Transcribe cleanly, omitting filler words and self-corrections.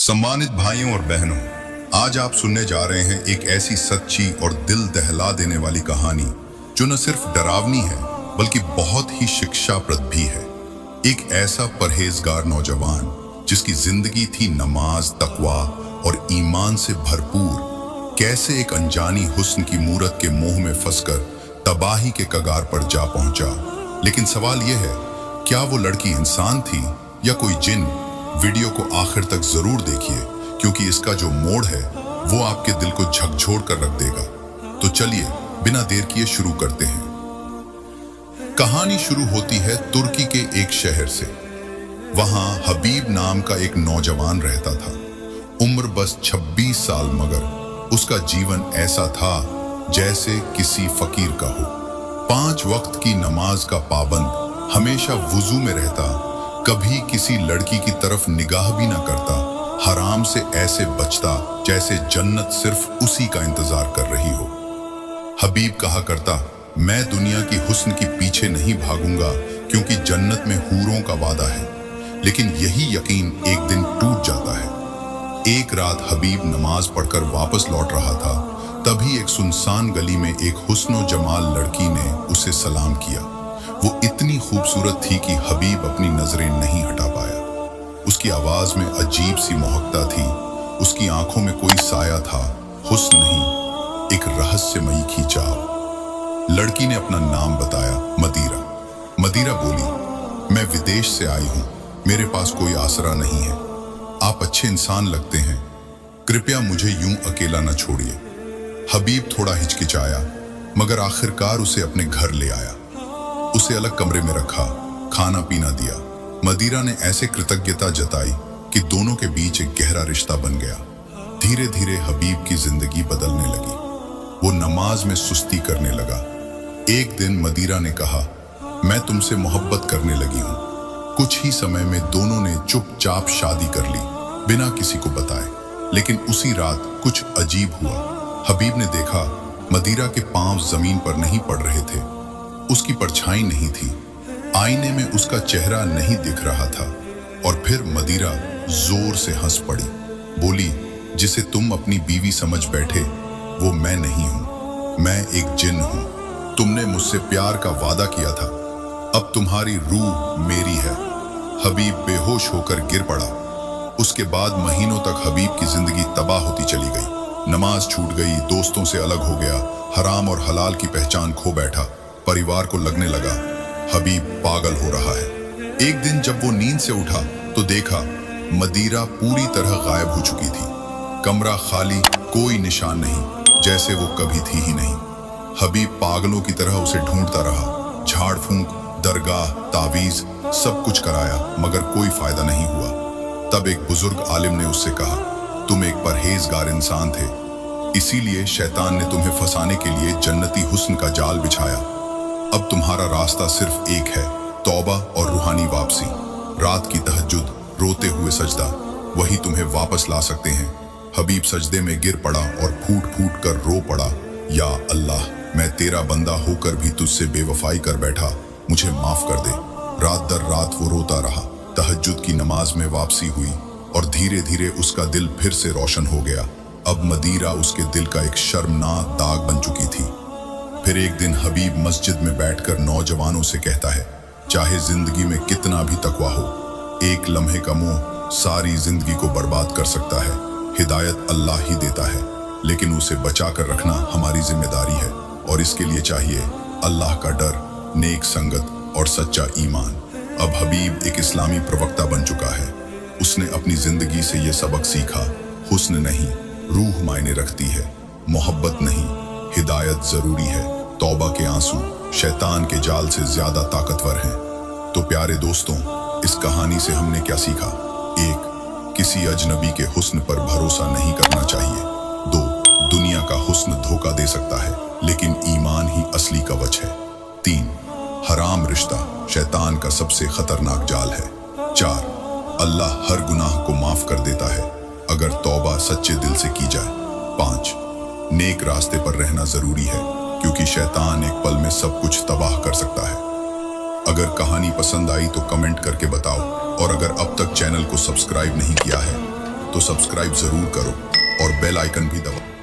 सम्मानित भाइयों और बहनों, आज आप सुनने जा रहे हैं एक ऐसी सच्ची और दिल दहला देने वाली कहानी जो न सिर्फ डरावनी है बल्कि बहुत ही शिक्षाप्रद भी है। एक ऐसा परहेजगार नौजवान जिसकी जिंदगी थी नमाज, तकवा और ईमान से भरपूर, कैसे एक अनजानी हुस्न की मूरत के मोह में फंसकर तबाही के कगार पर जा पहुंचा। लेकिन सवाल यह है, क्या वो लड़की इंसान थी या कोई जिन? वीडियो को आखिर तक जरूर देखिए क्योंकि इसका जो मोड़ है वो आपके दिल को झकझोर कर रख देगा। तो चलिए बिना देर किए शुरू करते हैं। कहानी शुरू होती है तुर्की के एक शहर से। वहां हबीब नाम का एक नौजवान रहता था। उम्र बस 26 साल, मगर उसका जीवन ऐसा था जैसे किसी फकीर का हो। 5 वक्त की नमाज का पाबंद, हमेशा वुजू में रहता, कभी किसी लड़की की तरफ निगाह भी ना करता, हराम से ऐसे बचता जैसे जन्नत सिर्फ उसी का इंतजार कर रही हो। हबीब कहा करता, मैं दुनिया की हुस्न के पीछे नहीं भागूंगा क्योंकि जन्नत में हूरों का वादा है। लेकिन यही यकीन एक दिन टूट जाता है। एक रात हबीब नमाज पढ़कर वापस लौट रहा था, तभी एक सुनसान गली में एक हुस्नो जमाल लड़की ने उसे सलाम किया। वो इतनी खूबसूरत थी कि हबीब अपनी नजरें नहीं हटा पाया। उसकी आवाज में अजीब सी मोहकता थी, उसकी आंखों में कोई साया था, हुस्न नहीं, एक रहस्यमयी खिंचाव। लड़की ने अपना नाम बताया, मदीरा। मदीरा बोली, मैं विदेश से आई हूं, मेरे पास कोई आसरा नहीं है। आप अच्छे इंसान लगते हैं, कृपया मुझे यूं अकेला न छोड़िए। हबीब थोड़ा हिचकिचाया, मगर आखिरकार उसे अपने घर ले आया। उसे अलग कमरे में रखा, खाना पीना दिया। मदीरा ने ऐसे कृतज्ञता जताई कि दोनों के बीच एक गहरा रिश्ता बन गया। धीरे धीरे हबीब की जिंदगी बदलने लगी। वो नमाज में सुस्ती करने लगा। एक दिन मदीरा ने कहा, मैं तुमसे मोहब्बत करने लगी हूँ। कुछ ही समय में दोनों ने चुपचाप शादी कर ली, बिना किसी को बताए। लेकिन उसी रात कुछ अजीब हुआ। हबीब ने देखा, मदीरा के पांव जमीन पर नहीं पड़ रहे थे, उसकी परछाई नहीं थी, आईने में उसका चेहरा नहीं दिख रहा था। और फिर मदीरा जोर से हंस पड़ी, बोली, जिसे तुम अपनी बीवी समझ बैठे वो मैं नहीं हूं, मैं एक जिन हूं। तुमने मुझसे प्यार का वादा किया था, अब तुम्हारी रूह मेरी है। हबीब बेहोश होकर गिर पड़ा। उसके बाद महीनों तक हबीब की जिंदगी तबाह होती चली गई। नमाज छूट गई, दोस्तों से अलग हो गया, हराम और हलाल की पहचान खो बैठा। परिवार को लगने लगा हबीब पागल हो रहा है। एक दिन जब वो नींद से उठा तो देखा मदीरा पूरी तरह गायब हो चुकी थी। कमरा खाली, कोई निशान नहीं, जैसे वो कभी थी ही नहीं। हबीब पागलों की तरह उसे ढूंढता रहा। झाड़ फूंक, दरगाह, तावीज, सब कुछ कराया, मगर कोई फायदा नहीं हुआ। तब एक बुजुर्ग आलिम ने उससे कहा, तुम एक परहेजगार इंसान थे, इसीलिए शैतान ने तुम्हें फंसाने के लिए जन्नती हुस्न का जाल बिछाया। अब तुम्हारा रास्ता सिर्फ एक है, तौबा और रूहानी वापसी। रात की तहज्जुद, रोते हुए सजदा, वही तुम्हें वापस ला सकते हैं। हबीब सजदे में गिर पड़ा और फूट फूट कर रो पड़ा, या अल्लाह, मैं तेरा बंदा होकर भी तुझसे बेवफाई कर बैठा, मुझे माफ कर दे। रात दर रात वो रोता रहा। तहज्जुद की नमाज में वापसी हुई और धीरे धीरे उसका दिल फिर से रोशन हो गया। अब मदीरा उसके दिल का एक शर्मनाक दाग बन चुकी थी। फिर एक दिन हबीब मस्जिद में बैठकर नौजवानों से कहता है, चाहे जिंदगी में कितना भी तकवा हो, एक लम्हे का मोह सारी जिंदगी को बर्बाद कर सकता है। हिदायत अल्लाह ही देता है, लेकिन उसे बचा कर रखना हमारी जिम्मेदारी है। और इसके लिए चाहिए अल्लाह का डर, नेक संगत और सच्चा ईमान। अब हबीब एक इस्लामी प्रवक्ता बन चुका है। उसने अपनी जिंदगी से ये सबक सीखा, हुस्न नहीं, रूह मायने रखती है, मोहब्बत नहीं, हिदायत जरूरी है। तौबा के आंसू शैतान के जाल से ज्यादा ताकतवर हैं। तो प्यारे दोस्तों, इस कहानी से हमने क्या सीखा? 1, किसी अजनबी के हुस्न पर भरोसा नहीं करना चाहिए। 2, दुनिया का हुस्न धोखा दे सकता है, लेकिन ईमान ही असली कवच है। 3, हराम रिश्ता शैतान का सबसे खतरनाक जाल है। 4, अल्लाह हर गुनाह को माफ कर देता है अगर तौबा सच्चे दिल से की जाए। 5, नेक रास्ते पर रहना जरूरी है, क्योंकि शैतान एक पल में सब कुछ तबाह कर सकता है। अगर कहानी पसंद आई तो कमेंट करके बताओ, और अगर अब तक चैनल को सब्सक्राइब नहीं किया है तो सब्सक्राइब जरूर करो और बेल आइकन भी दबाओ।